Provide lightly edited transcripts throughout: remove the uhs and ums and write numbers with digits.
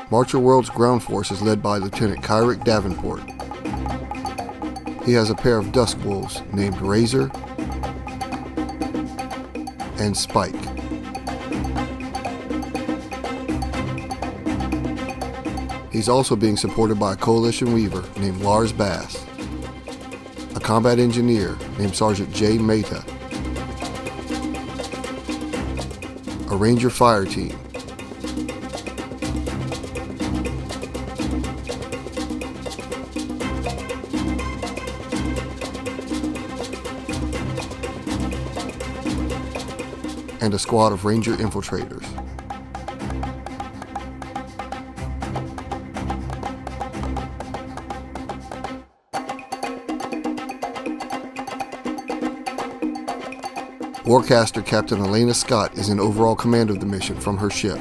Marcher World's ground force is led by Lieutenant Kyric Davenport. He has a pair of Dusk Wolves named Razor and Spike. He's also being supported by a Coalition Weaver named Lars Bass, a combat engineer named Sergeant J. Mehta, a Ranger fire team, and a squad of Ranger infiltrators. Warcaster Captain Elena Scott is in overall command of the mission from her ship.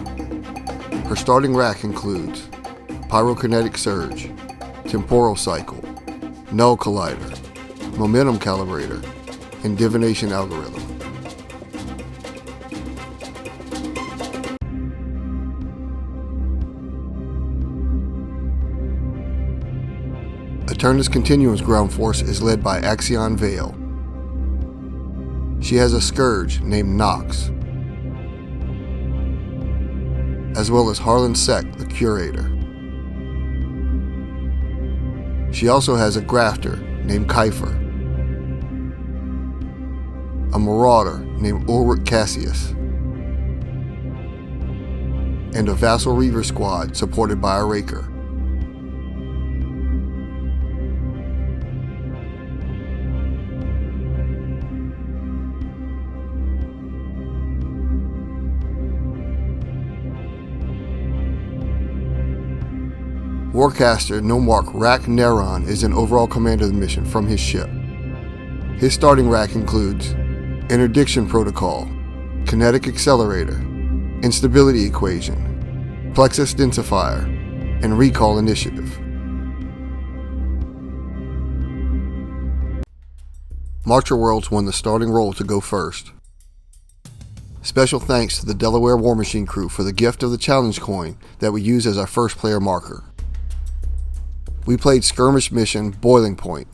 Her starting rack includes Pyrokinetic Surge, Temporal Cycle, Null Collider, Momentum Calibrator, and Divination Algorithm. Aeternus Continuum's ground force is led by Axion Vale. She has a Scourge named Nox, as well as Harlan Sek, the Curator. She also has a Grafter named Kiefer, a Marauder named Ulrich Cassius, and a Vassal Reaver squad supported by a RAKER. Warcaster Nomarch Rak Neron is in overall command of the mission from his ship. His starting rack includes Interdiction Protocol, Kinetic Accelerator, Instability Equation, Plexus Densifier, and Recall Initiative. Marcher Worlds won the starting role to go first. Special thanks to the Delaware Warmachine crew for the gift of the challenge coin that we use as our first player marker. We played Skirmish Mission Boiling Point,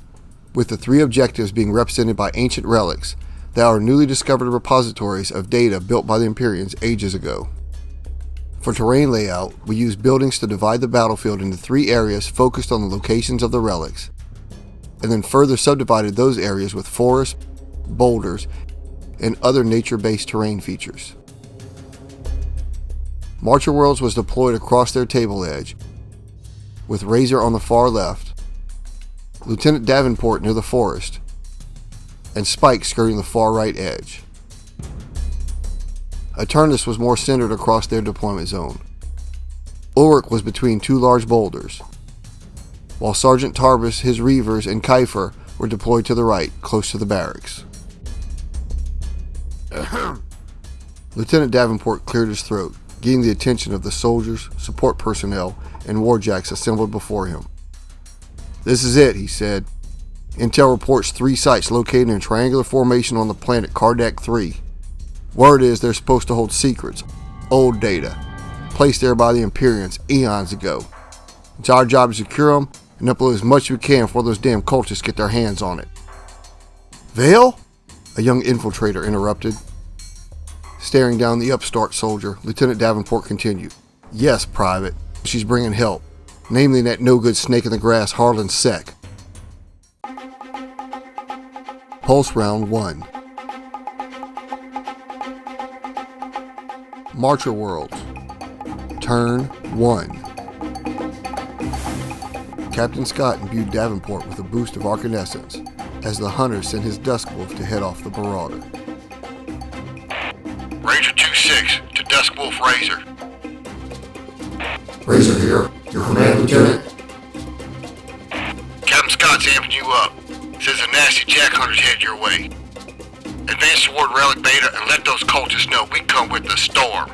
with the 3 objectives being represented by ancient relics that are newly discovered repositories of data built by the Empyreans ages ago. For terrain layout, we used buildings to divide the battlefield into 3 areas focused on the locations of the relics, and then further subdivided those areas with forests, boulders, and other nature-based terrain features. Marcher Worlds was deployed across their table edge, with Razor on the far left, Lieutenant Davenport near the forest, and Spike skirting the far right edge. Aeternus was more centered across their deployment zone. Ulrich was between 2 large boulders, while Sergeant Tarbus, his Reavers, and Kiefer were deployed to the right, close to the barracks. Lieutenant Davenport cleared his throat, getting the attention of the soldiers, support personnel, and warjacks assembled before him. "This is it," he said. "Intel reports 3 sites located in triangular formation on the planet Kardak 3. Word is they're supposed to hold secrets, old data, placed there by the Empyreans eons ago. It's our job to secure them and upload as much as we can before those damn cultists get their hands on it." "Vale?" a young infiltrator interrupted. Staring down the upstart soldier, Lieutenant Davenport continued. "Yes, Private. She's bringing help, namely that no-good snake in the grass Harlan Sek." Pulse Round 1. Marcher Worlds. Turn 1. Captain Scott imbued Davenport with a boost of arcanescence as the hunter sent his Dusk Wolf to head off the Marauder. Ranger 2-6 to Dusk Wolf Razor. Razor here. Your command, Lieutenant. Captain Scott's amping you up. Says a nasty jack hunter's headed your way. Advance toward Relic Beta and let those cultists know we come with the storm.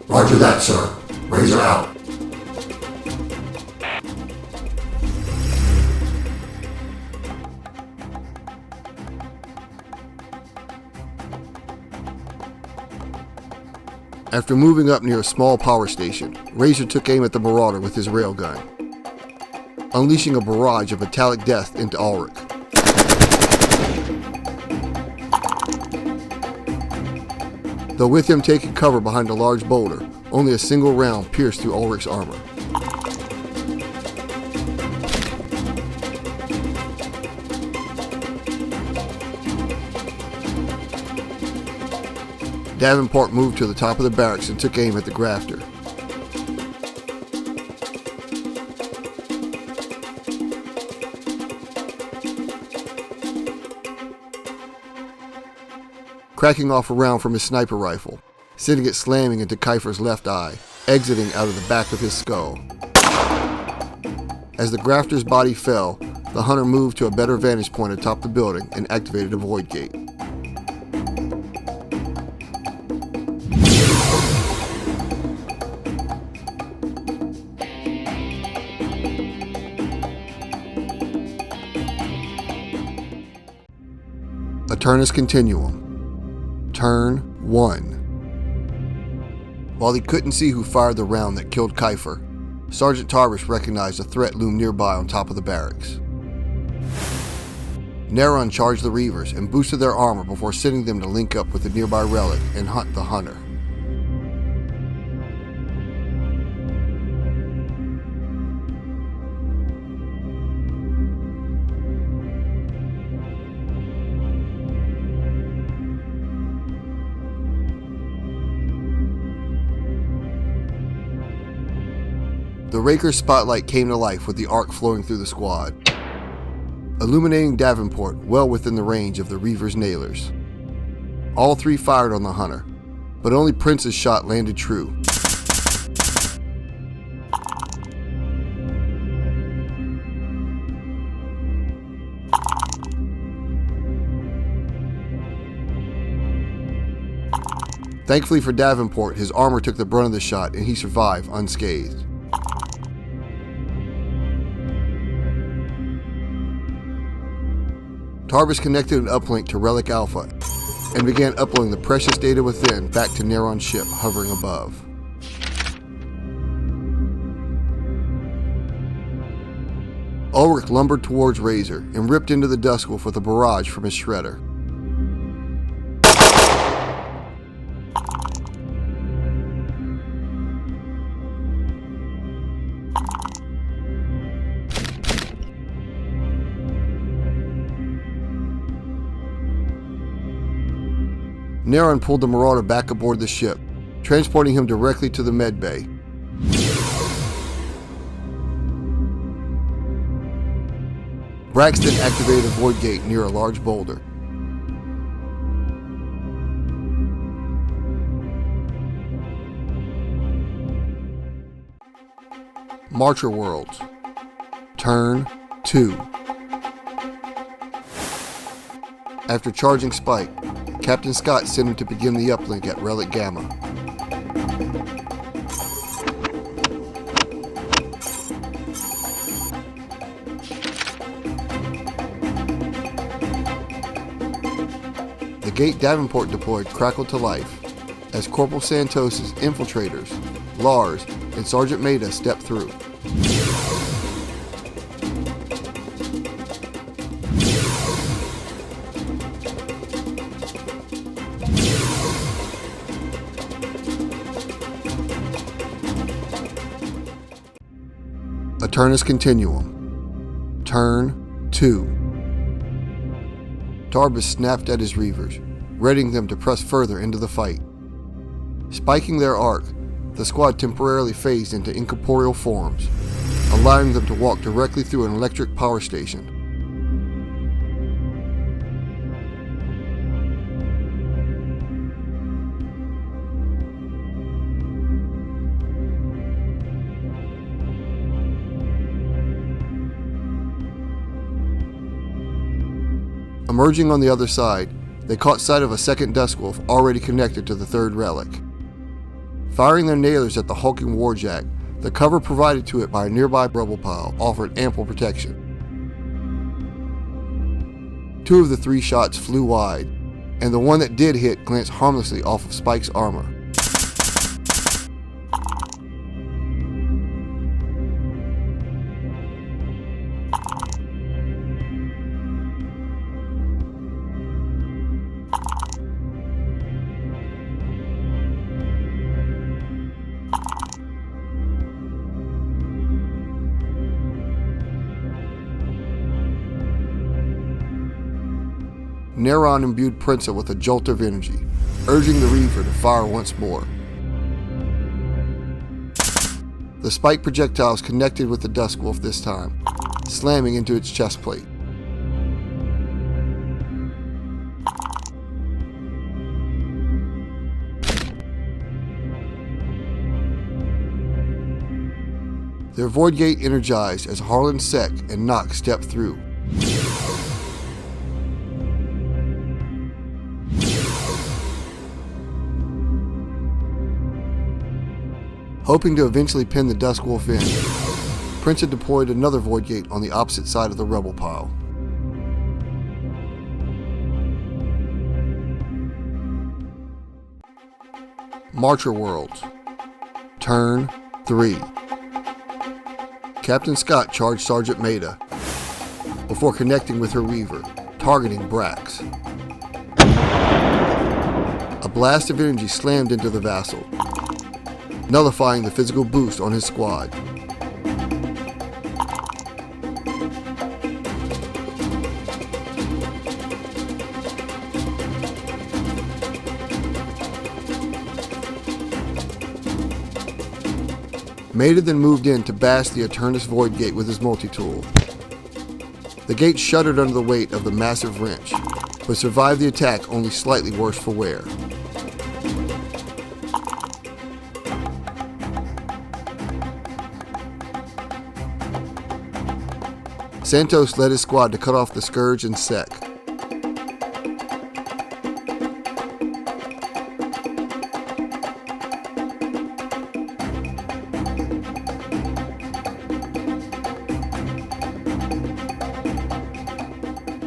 Roger that, sir. Razor out. After moving up near a small power station, Razor took aim at the Marauder with his railgun, unleashing a barrage of metallic death into Ulrich. Though with him taking cover behind a large boulder, only a single round pierced through Ulrich's armor. Davenport moved to the top of the barracks and took aim at the grafter. Cracking off a round from his sniper rifle, sending it slamming into Kiefer's left eye, exiting out of the back of his skull. As the grafter's body fell, the hunter moved to a better vantage point atop the building and activated a void gate. Aeternus Continuum. Turn 1. While he couldn't see who fired the round that killed Kiefer, Sergeant Tarbush recognized a threat loomed nearby on top of the barracks. Neron charged the Reavers and boosted their armor before sending them to link up with the nearby relic and hunt the hunter. The RAKER spotlight came to life with the arc flowing through the squad, illuminating Davenport well within the range of the Reaver's nailers. All three fired on the hunter, but only Prince's shot landed true. Thankfully for Davenport, his armor took the brunt of the shot and he survived unscathed. Tarbush connected an uplink to Relic Alpha and began uploading the precious data within back to Neron's ship hovering above. Ulrich lumbered towards Razor and ripped into the Dusk Wolf with a barrage from his shredder. Neron pulled the Marauder back aboard the ship, transporting him directly to the med bay. Braxton activated a void gate near a large boulder. Marcher Worlds. Turn 2. After charging Spike, Captain Scott sent him to begin the uplink at Relic Gamma. The gate Davenport deployed crackled to life as Corporal Santos' infiltrators, Lars, and Sergeant Maida stepped through. Aeternus Continuum. Turn 2. Tarbush snapped at his Reavers, readying them to press further into the fight. Spiking their arc, the squad temporarily phased into incorporeal forms, allowing them to walk directly through an electric power station. Emerging on the other side, they caught sight of a second Dusk Wolf already connected to the third relic. Firing their nailers at the hulking warjack, the cover provided to it by a nearby rubble pile offered ample protection. 2 of the 3 shots flew wide, and the one that did hit glanced harmlessly off of Spike's armor. Neron imbued Prinsa with a jolt of energy, urging the Reaver to fire once more. The spike projectiles connected with the Dusk Wolf this time, slamming into its chest plate. Their void gate energized as Harlan Sek and Nox stepped through. Hoping to eventually pin the Dusk Wolf in, Prinsa deployed another void gate on the opposite side of the rebel pile. Marcher Worlds. Turn 3. Captain Scott charged Sergeant Maida before connecting with her Reaver, targeting Brax. A blast of energy slammed into the Vassal, nullifying the physical boost on his squad. Maida then moved in to bash the Aeternus Void Gate with his multi-tool. The gate shuddered under the weight of the massive wrench, but survived the attack only slightly worse for wear. Santos led his squad to cut off the Scourge and Sek.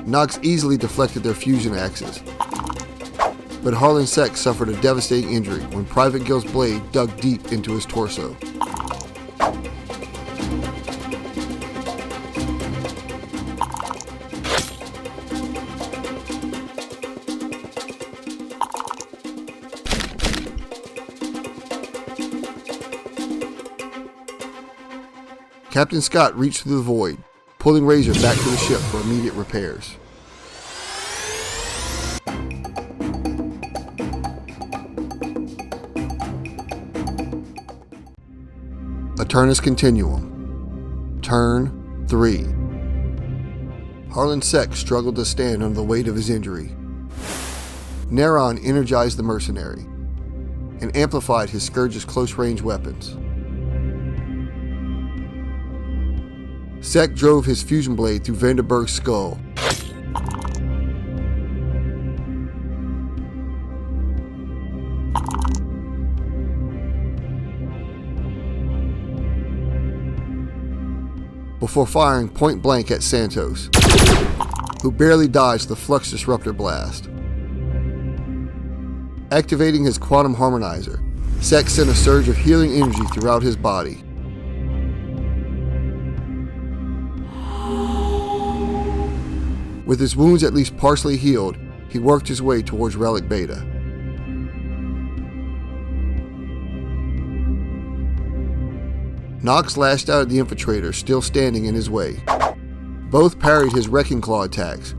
Nox easily deflected their fusion axes, but Harlan Sek suffered a devastating injury when Private Gill's blade dug deep into his torso. Captain Scott reached through the void, pulling Razor back to the ship for immediate repairs. Aeternus Continuum. Turn 3. Harlan Sek struggled to stand under the weight of his injury. Neron energized the mercenary and amplified his Scourge's close-range weapons. Sek drove his fusion blade through Vandenberg's skull. Before firing point blank at Santos, who barely dodged the Flux Disruptor blast. Activating his Quantum Harmonizer, Sek sent a surge of healing energy throughout his body. With his wounds at least partially healed, he worked his way towards Relic Beta. Nox lashed out at the Infiltrator still standing in his way. Both parried his Wrecking Claw attacks,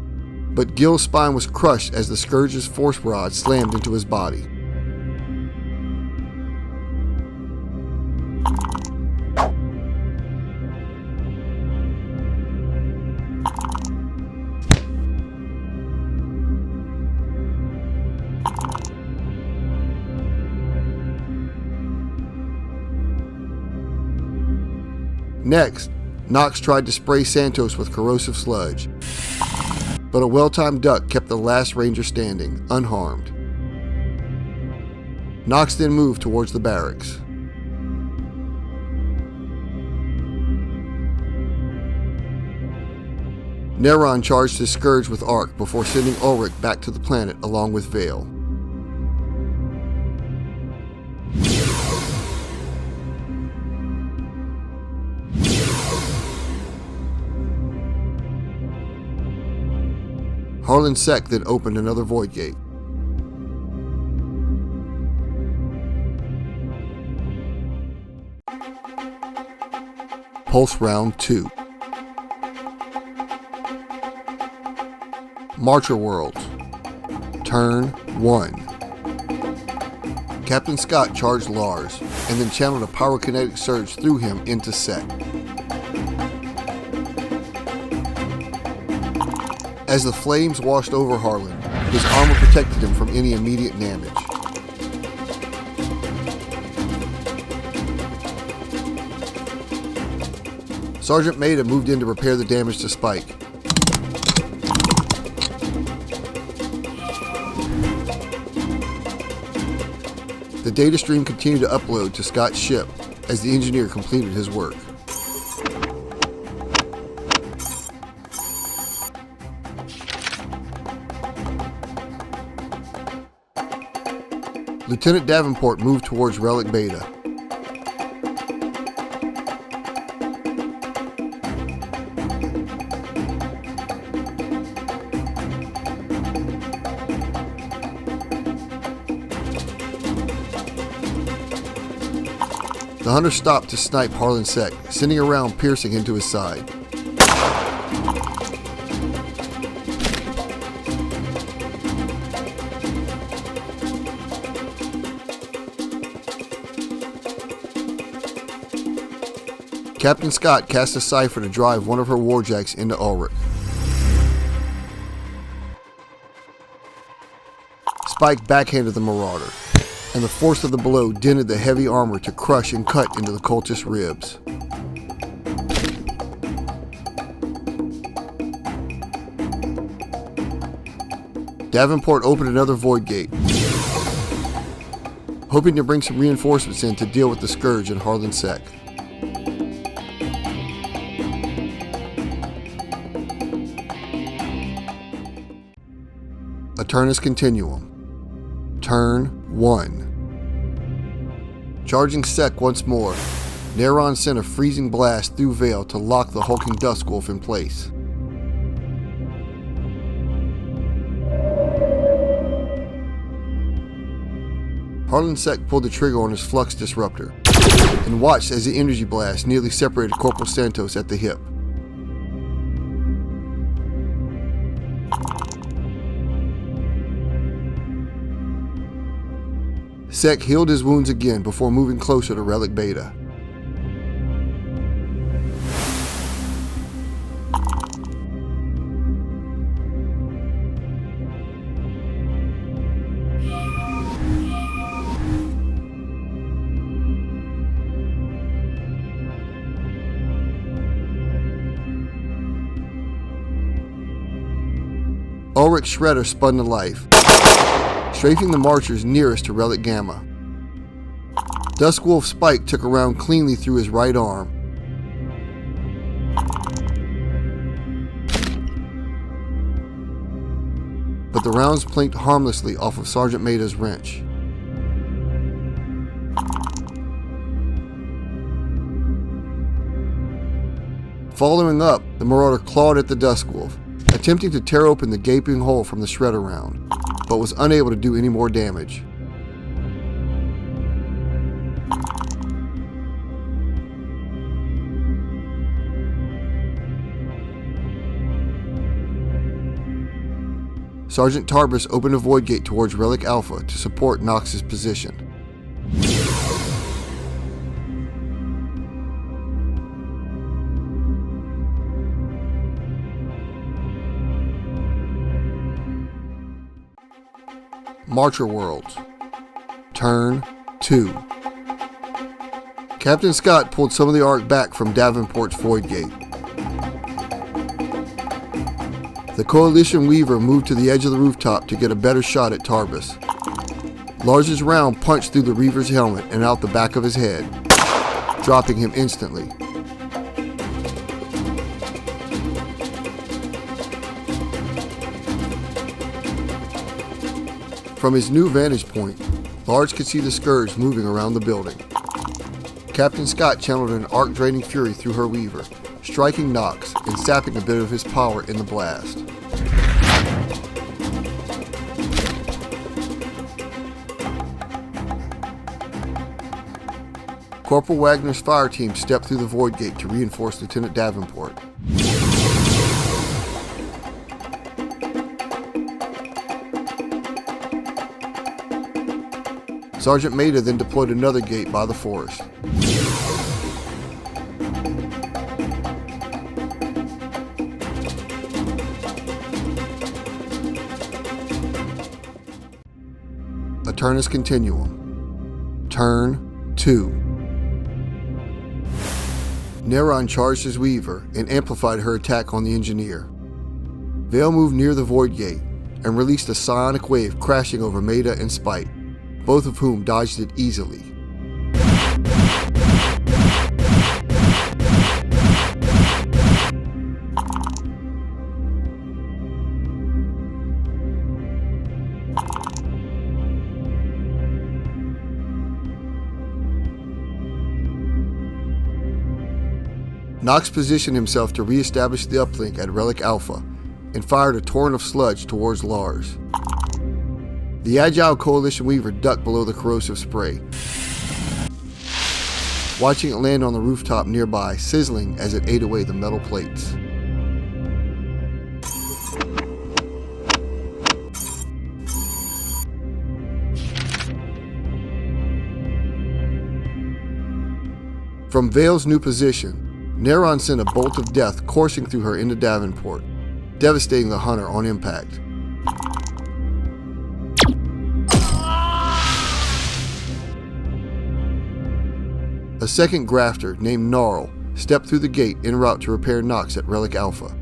but Gill's spine was crushed as the Scourge's Force Rod slammed into his body. Next, Nox tried to spray Santos with corrosive sludge, but a well-timed duck kept the last Ranger standing, unharmed. Nox then moved towards the barracks. Neron charged his Scourge with Arc before sending Ulrich back to the planet along with Vale. Harlan Sek then opened another void gate. Pulse Round 2. Marcher Worlds. Turn 1. Captain Scott charged Lars, and then channeled a pyrokinetic surge through him into Sec. As the flames washed over Harlan, his armor protected him from any immediate damage. Sergeant Maida moved in to repair the damage to Spike. The data stream continued to upload to Scott's ship as the engineer completed his work. Lieutenant Davenport moved towards Relic Beta. The hunter stopped to snipe Harlan Sec, sending a round piercing into his side. Captain Scott cast a cipher to drive one of her warjacks into Ulrich. Spike backhanded the Marauder, and the force of the blow dented the heavy armor to crush and cut into the cultist's ribs. Davenport opened another void gate, hoping to bring some reinforcements in to deal with the Scourge and Harlan Sec. Aeternus Continuum. Turn 1. Charging Sec once more, Neron sent a freezing blast through Veil to lock the hulking Dusk Wolf in place. Harlan Sec pulled the trigger on his flux disruptor and watched as the energy blast nearly separated Corporal Santos at the hip. Sec healed his wounds again before moving closer to Relic Beta. Ulrich Shredder spun to life, strafing the marchers nearest to Relic Gamma. Duskwolf Spike took a round cleanly through his right arm. But the rounds plinked harmlessly off of Sergeant Maida's wrench. Following up, the Marauder clawed at the Duskwolf, attempting to tear open the gaping hole from the shredder round, but was unable to do any more damage. Sergeant Tarbus opened a void gate towards Relic Alpha to support Nox's position. Marcher Worlds. Turn 2. Captain Scott pulled some of the Ark back from Davenport's void gate. The Coalition Weaver moved to the edge of the rooftop to get a better shot at Tarbus. Lars's round punched through the Reaver's helmet and out the back of his head, dropping him instantly. From his new vantage point, Lars could see the Scourge moving around the building. Captain Scott channeled an arc-draining fury through her Weaver, striking Nox and sapping a bit of his power in the blast. Corporal Wagner's fire team stepped through the void gate to reinforce Lieutenant Davenport. Sergeant Maida then deployed another gate by the forest. Aeternus Continuum. Turn 2. Neron charged his Weaver and amplified her attack on the engineer. Vale moved near the Void Gate and released a psionic wave crashing over Maida and Spike, both of whom dodged it easily. Nox positioned himself to re-establish the uplink at Relic Alpha and fired a torrent of sludge towards Lars. The agile Coalition Weaver ducked below the corrosive spray, watching it land on the rooftop nearby, sizzling as it ate away the metal plates. From Vale's new position, Neron sent a bolt of death coursing through her into Davenport, devastating the hunter on impact. A second grafter named Gnarl stepped through the gate en route to repair Nox at Relic Alpha.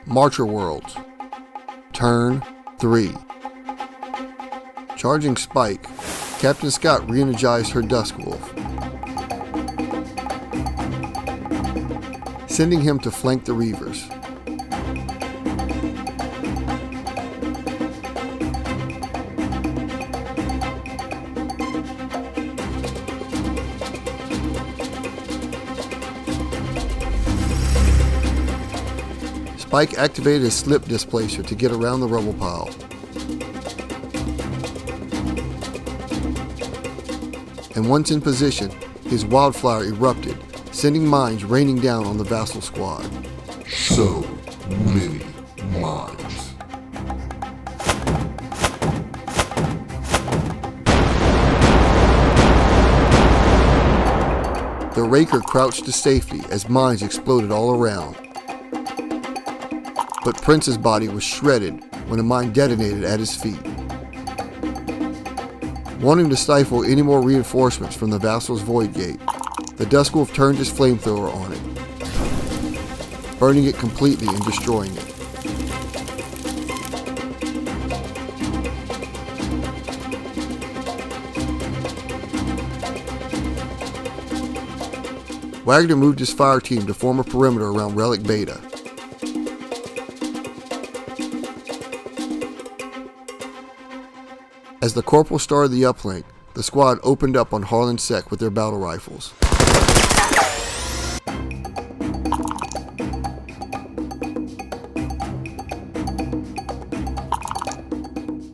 Marcher Worlds. Turn 3. Charging Spike, Captain Scott re-energized her Dusk Wolf, sending him to flank the Reavers. Spike activated his slip displacer to get around the rubble pile. And once in position, his wildfire erupted, sending mines raining down on the Vassal squad. So many mines. The Raker crouched to safety as mines exploded all around. But Prince's body was shredded when a mine detonated at his feet. Wanting to stifle any more reinforcements from the Vassal's Void Gate, the Duskwolf turned his flamethrower on it, burning it completely and destroying it. Wagner moved his fire team to form a perimeter around Relic Beta. As the Corporal started the uplink, the squad opened up on Harlan Sec with their battle rifles.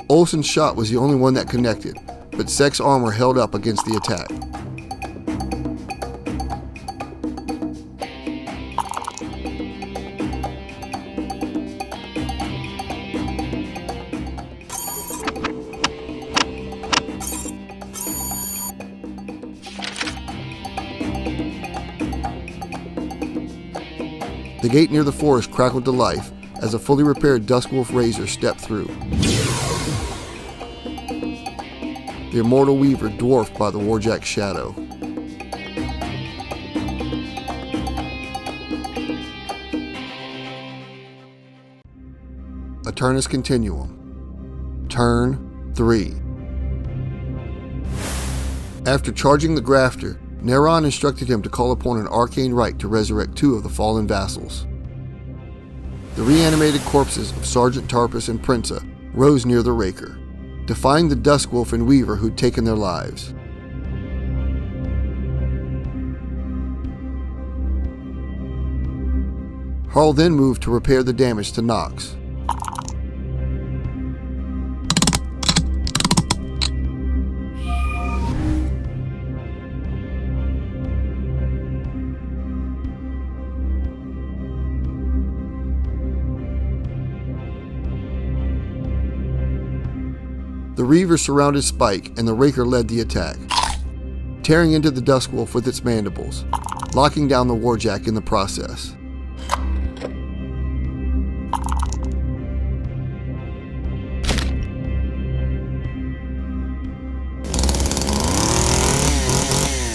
Olsen's shot was the only one that connected, but Sec's armor held up against the attack. The gate near the forest crackled to life as a fully repaired Duskwolf Razor stepped through. The immortal Weaver dwarfed by the Warjack's shadow. Aeternus Continuum. Turn 3. After charging the Grafter, Neron instructed him to call upon an arcane rite to resurrect 2 of the fallen vassals. The reanimated corpses of Sergeant Tarpus and Prinza rose near the Raker, defying the Duskwolf and Weaver who'd taken their lives. Harl then moved to repair the damage to Nox. Reavers surrounded Spike, and the Raker led the attack, tearing into the Duskwolf with its mandibles, locking down the Warjack in the process.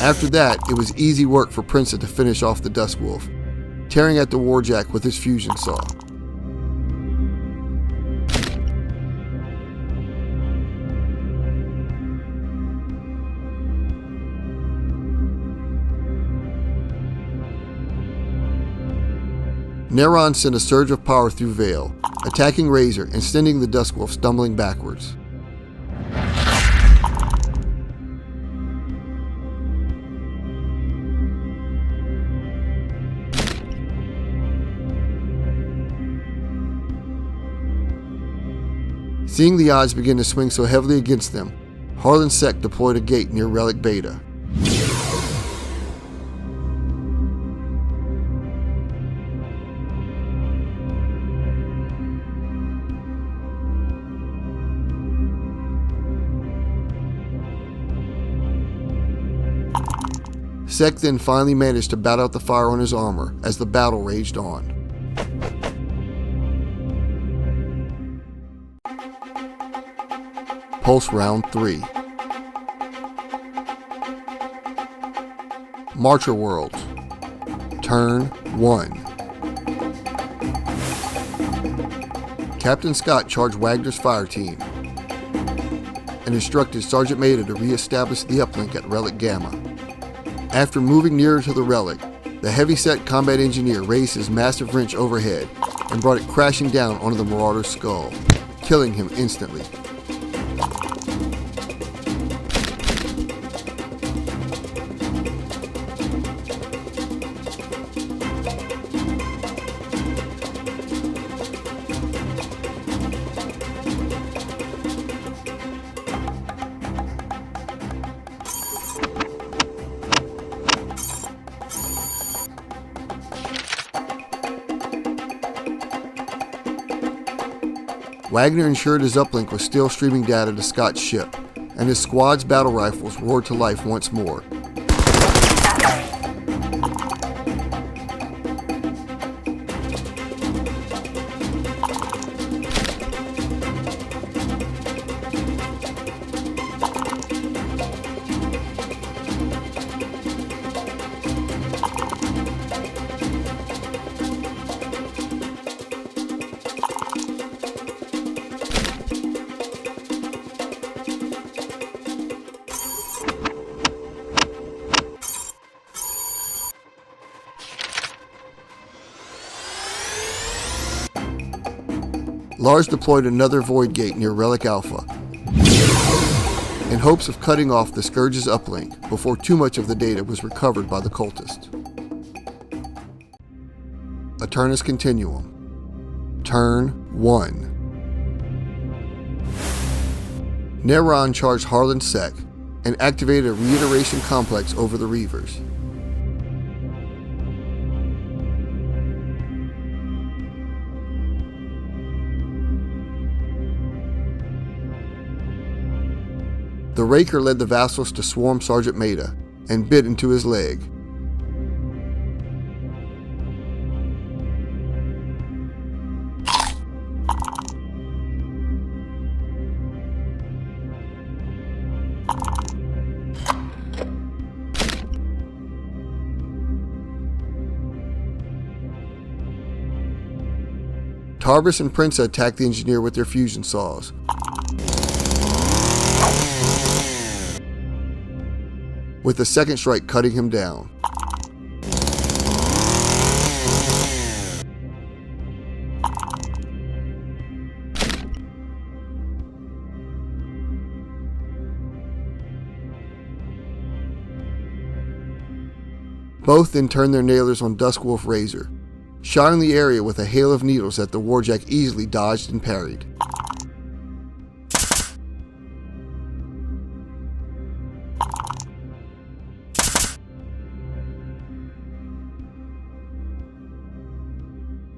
After that, it was easy work for Prinsa to finish off the Duskwolf, tearing at the Warjack with his fusion saw. Neron sent a surge of power through Vale, attacking Razor and sending the Duskwolf stumbling backwards. Seeing the odds begin to swing so heavily against them, Harlan Sek deployed a gate near Relic Beta. Sek then finally managed to bat out the fire on his armor as the battle raged on. Pulse Round 3. Marcher Worlds. Turn 1. Captain Scott charged Wagner's fire team and instructed Sergeant Maida to re-establish the uplink at Relic Gamma. After moving nearer to the relic, the heavy-set combat engineer raised his massive wrench overhead and brought it crashing down onto the Marauder's skull, killing him instantly. Wagner ensured his uplink was still streaming data to Scott's ship, and his squad's battle rifles roared to life once more. Lars deployed another void gate near Relic Alpha in hopes of cutting off the Scourge's uplink before too much of the data was recovered by the cultists. Aeternus Continuum. Turn 1. Neron charged Harlan Sek and activated a reiteration complex over the Reavers. The Raker led the vassals to swarm Sergeant Maida and bit into his leg. Tarbis and Prinsa attacked the engineer with their fusion saws, with the second strike cutting him down. Both then turned their nailers on Duskwolf Razor, shotting the area with a hail of needles that the Warjack easily dodged and parried.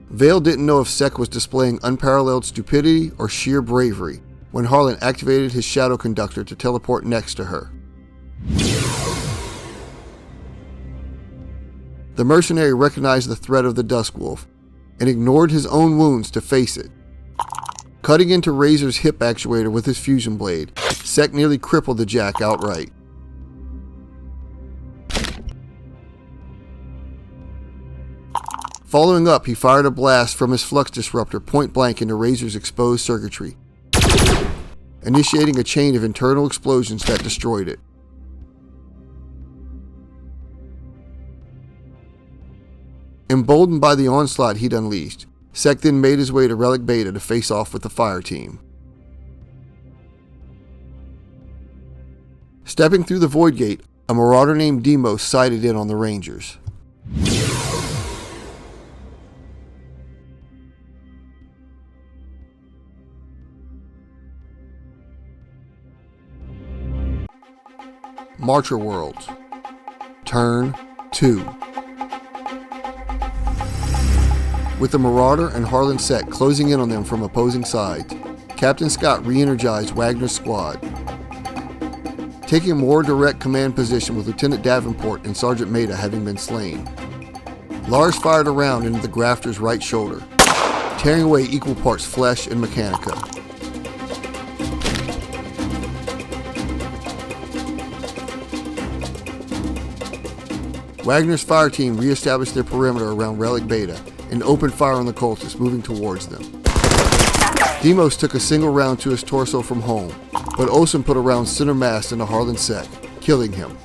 Vale didn't know if Sek was displaying unparalleled stupidity or sheer bravery when Harlan activated his shadow conductor to teleport next to her. The mercenary recognized the threat of the Dusk Wolf and ignored his own wounds to face it. Cutting into Razor's hip actuator with his fusion blade, Sek nearly crippled the Jack outright. Following up, he fired a blast from his flux disruptor point blank into Razor's exposed circuitry, initiating a chain of internal explosions that destroyed it. Emboldened by the onslaught he'd unleashed, Sek then made his way to Relic Beta to face off with the fire team. Stepping through the Void Gate, a marauder named Demos sighted in on the Rangers. Marcher Worlds. Turn 2. With the Marauder and Harlan Sek closing in on them from opposing sides, Captain Scott re-energized Wagner's squad. Taking a more direct command position with Lieutenant Davenport and Sergeant Maida having been slain, Lars fired a round into the grafter's right shoulder, tearing away equal parts flesh and mechanica. Wagner's fire team re-established their perimeter around Relic Beta and opened fire on the cultists moving towards them. Demos took a single round to his torso from home, but Olsen put a round center mass into Harlan Sek, killing him.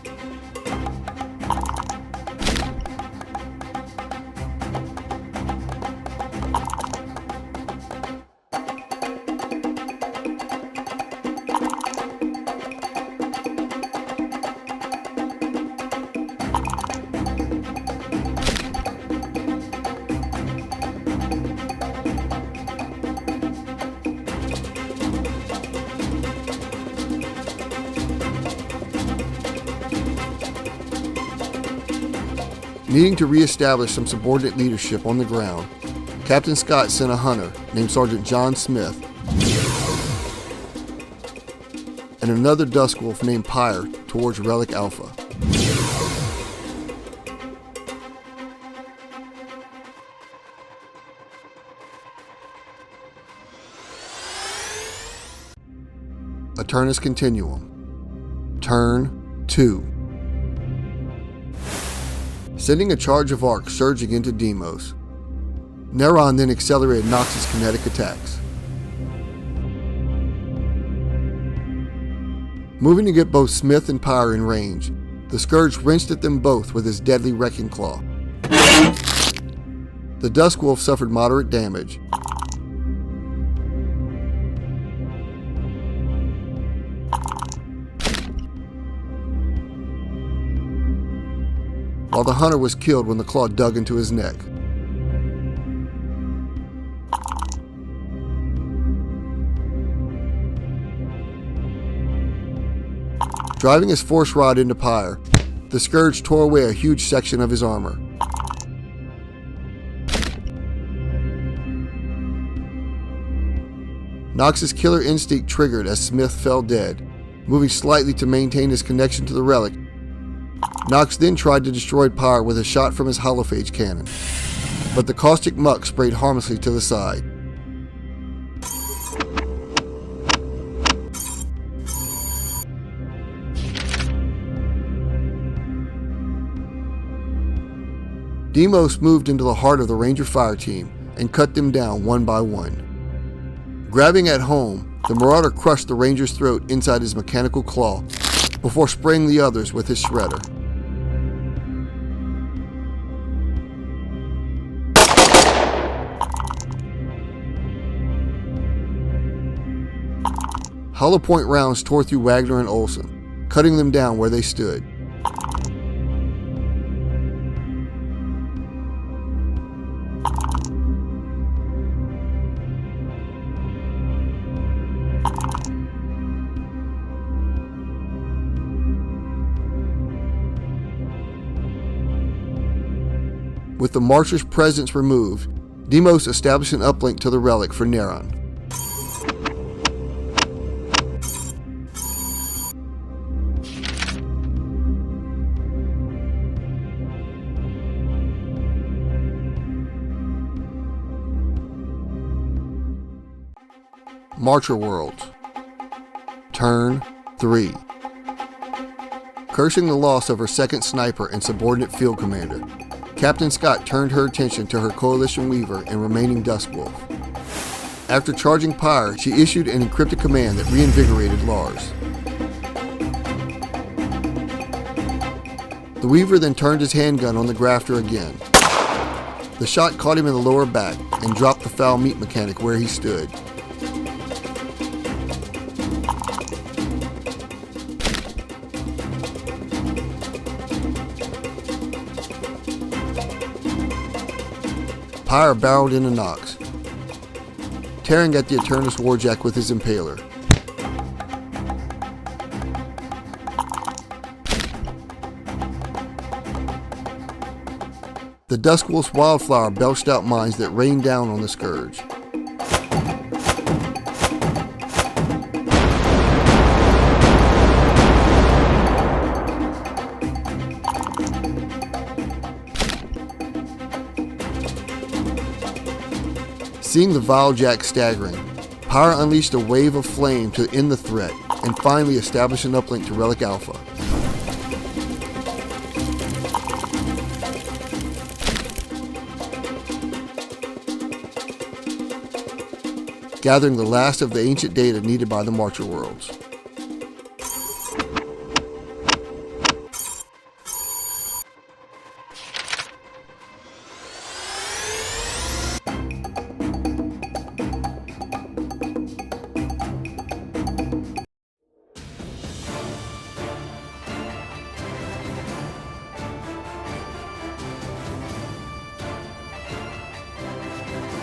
Needing to re-establish some subordinate leadership on the ground, Captain Scott sent a hunter named Sergeant John Smith and another Dusk Wolf named Pyre towards Relic Alpha. Aeternus Continuum. Turn 2. Sending a charge of arc surging into Demos, Neron then accelerated Nox's kinetic attacks. Moving to get both Smith and Pyre in range, the Scourge wrenched at them both with his deadly Wrecking Claw. The Dusk Wolf suffered moderate damage, while the hunter was killed when the claw dug into his neck. Driving his force rod into Pyre, the Scourge tore away a huge section of his armor. Nox's killer instinct triggered as Smith fell dead, moving slightly to maintain his connection to the relic. Nox then tried to destroy Pyre with a shot from his holophage cannon, but the caustic muck sprayed harmlessly to the side. Demos moved into the heart of the Ranger fire team and cut them down one by one. Grabbing at home, the Marauder crushed the Ranger's throat inside his mechanical claw before spraying the others with his shredder. Hollow point rounds tore through Wagner and Olsen, cutting them down where they stood. With the Marcher's presence removed, Demos established an uplink to the relic for Neron. Marcher Worlds. Turn 3. Cursing the loss of her second sniper and subordinate field commander, Captain Scott turned her attention to her Coalition Weaver and remaining Dusk Wolf. After charging Pyre, she issued an encrypted command that reinvigorated Lars. The Weaver then turned his handgun on the grafter again. The shot caught him in the lower back and dropped the foul meat mechanic where he stood. Pyre barreled into Nox, tearing at the Aeternus warjack with his impaler. The Dusk Wolf's wildflower belched out mines that rained down on the Scourge. Seeing the Vilejack staggering, Pyre unleashed a wave of flame to end the threat and finally establish an uplink to Relic Alpha. Gathering the last of the ancient data needed by the Marcher Worlds.